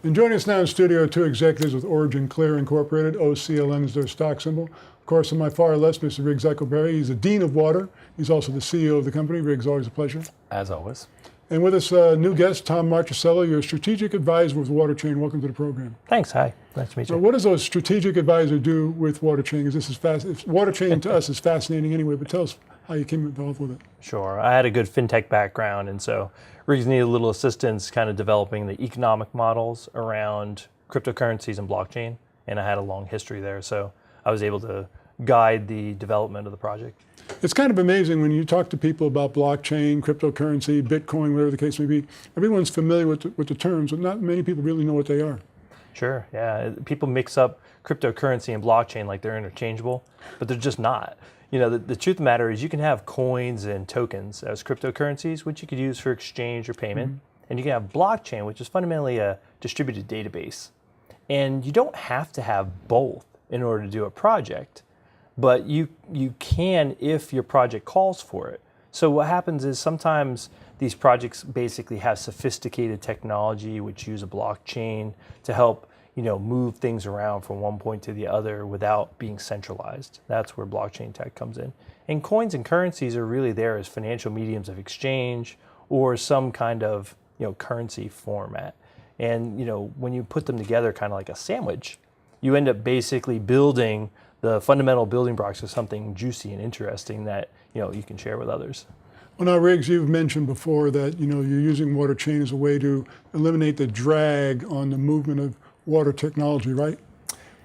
And joining us now in studio are two executives with Origin Clear Incorporated. OCLN is their stock symbol. Of course, on my far left, Mr. Riggs Eichelberry. He's the Dean of Water. He's also the CEO of the company. Riggs, always a pleasure. As always. And with us, new guest, Tom Marchesello. You're a strategic advisor with WaterChain. Welcome to the program. Thanks. Hi. Nice to meet you. So what does a strategic advisor do with WaterChain? Because this is fast. WaterChain to us is fascinating anyway, but tell us how you came involved with it. Sure. I had a good fintech background, and so Riggs needed a little assistance kind of developing the economic models around cryptocurrencies and blockchain, and I had a long history there, so I was able to guide the development of the project. It's kind of amazing when you talk to people about blockchain, cryptocurrency, Bitcoin, whatever the case may be. Everyone's familiar with the terms, but not many people really know what they are. Sure, yeah. People mix up cryptocurrency and blockchain like they're interchangeable, but they're just not. You know, the truth of the matter is you can have coins and tokens as cryptocurrencies, which you could use for exchange or payment. And you can have blockchain, which is fundamentally a distributed database. And you don't have to have both in order to do a project, but you can if your project calls for it. So what happens is sometimes these projects basically have sophisticated technology which use a blockchain to help move things around from one point to the other without being centralized. That's where blockchain tech comes in. And coins and currencies are really there as financial mediums of exchange or some kind of currency format. And when you put them together kind of like a sandwich, you end up basically building the fundamental building blocks of something juicy and interesting that you can share with others. Well, now, Riggs, you've mentioned before that you're using WaterChain as a way to eliminate the drag on the movement of water technology, right?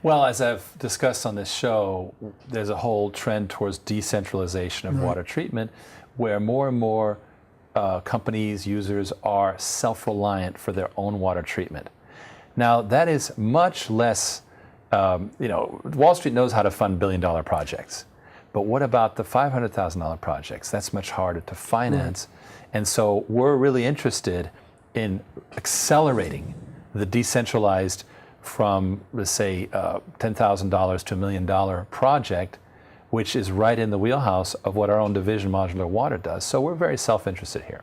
Well, as I've discussed on this show, there's a whole trend towards decentralization of water treatment, where more and more companies, users are self-reliant for their own water treatment. Now, that is much less, Wall Street knows how to fund billion-dollar projects. But what about the $500,000 projects? That's much harder to finance. And so we're really interested in accelerating the decentralized from, let's say, $10,000 to $1 million project, which is right in the wheelhouse of what our own division, Modular Water, does. So we're very self-interested here.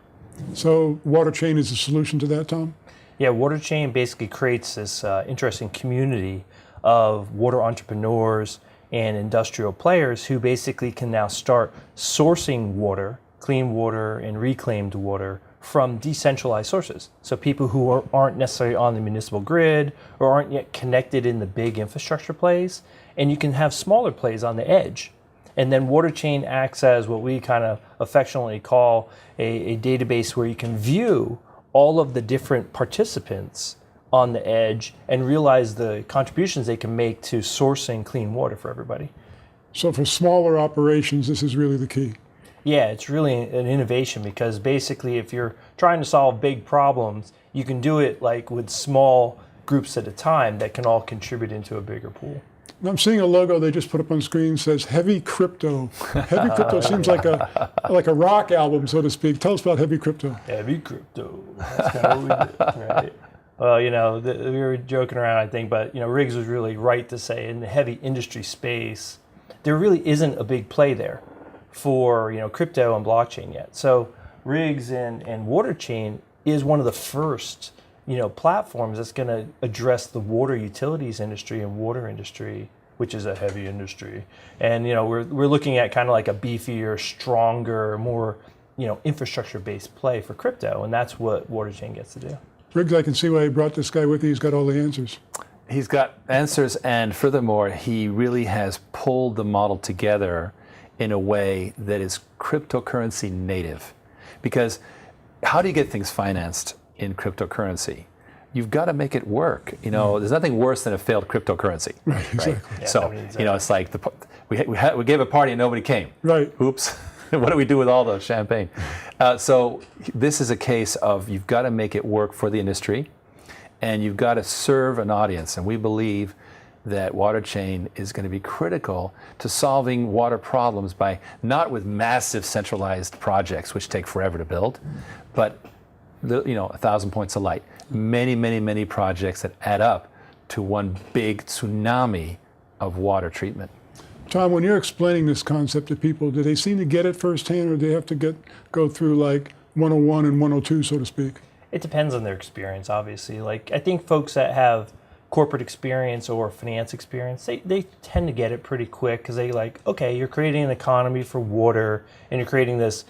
So WaterChain is the solution to that, Tom? Yeah, WaterChain basically creates this interesting community of water entrepreneurs and industrial players who basically can now start sourcing water, clean water and reclaimed water from decentralized sources. So people who aren't necessarily on the municipal grid or aren't yet connected in the big infrastructure plays, and you can have smaller plays on the edge. And then WaterChain acts as what we kind of affectionately call a database where you can view all of the different participants on the edge and realize the contributions they can make to sourcing clean water for everybody. So for smaller operations, this is really the key. Yeah, it's really an innovation because basically if you're trying to solve big problems, you can do it like with small groups at a time that can all contribute into a bigger pool. I'm seeing a logo they just put up on screen, says Heavy Crypto. Heavy Crypto seems like a rock album, so to speak. Tell us about Heavy Crypto. Heavy Crypto. That's kind of what we did, right? Well, we were joking around, I think, but Riggs was really right to say in the heavy industry space, there really isn't a big play there for crypto and blockchain yet. So Riggs and WaterChain is one of the first platforms that's going to address the water utilities industry and water industry, which is a heavy industry. And we're looking at kind of like a beefier, stronger, more infrastructure-based play for crypto, and that's what WaterChain gets to do. Riggs, I can see why you brought this guy with you. He's got all the answers. He's got answers, and furthermore, he really has pulled the model together in a way that is cryptocurrency native. Because how do you get things financed in cryptocurrency? You've got to make it work. There's nothing worse than a failed cryptocurrency. Right, exactly. Yeah, so, it's like we gave a party and nobody came. Right. Oops. What do we do with all the champagne? So this is a case of you've got to make it work for the industry, and you've got to serve an audience. And we believe that WaterChain is going to be critical to solving water problems by not with massive centralized projects, which take forever to build, but 1,000 points of light. Many, many, many projects that add up to one big tsunami of water treatment. Tom, when you're explaining this concept to people, do they seem to get it firsthand, or do they have to go through like 101 and 102, so to speak? It depends on their experience, obviously. Like, I think folks that have corporate experience or finance experience, they tend to get it pretty quick because they like, okay, you're creating an economy for water and you're creating this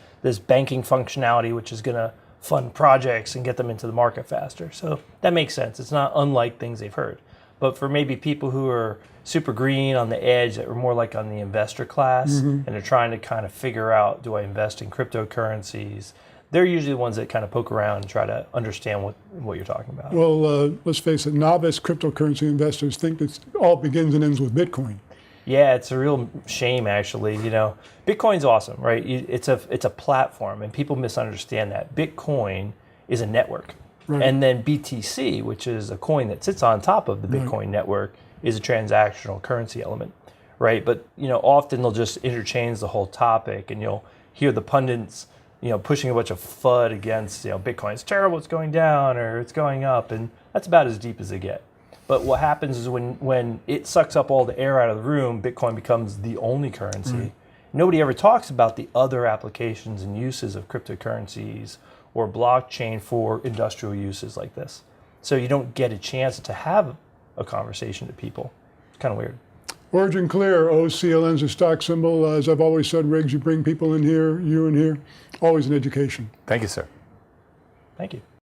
banking functionality which is going to fund projects and get them into the market faster. So that makes sense. It's not unlike things they've heard. But for maybe people who are super green on the edge, that are more like on the investor class, and they're trying to kind of figure out, do I invest in cryptocurrencies? They're usually the ones that kind of poke around and try to understand what you're talking about. Well, let's face it, novice cryptocurrency investors think that all begins and ends with Bitcoin. Yeah, it's a real shame, actually. You know, Bitcoin's awesome, right? It's a platform, and people misunderstand that. Bitcoin is a network. Right. And then BTC, which is a coin that sits on top of the Bitcoin network, is a transactional currency element, right? But, you know, often they'll just interchange the whole topic, and you'll hear the pundits, you know, pushing a bunch of FUD against, you know, Bitcoin's terrible, it's going down, or it's going up, and that's about as deep as they get. But what happens is when it sucks up all the air out of the room, Bitcoin becomes the only currency. Nobody ever talks about the other applications and uses of cryptocurrencies or blockchain for industrial uses like this. So you don't get a chance to have a conversation to people. It's kind of weird. Origin Clear, OCLN is a stock symbol. As I've always said, Riggs, you bring people in here, you in here. Always an education. Thank you, sir. Thank you.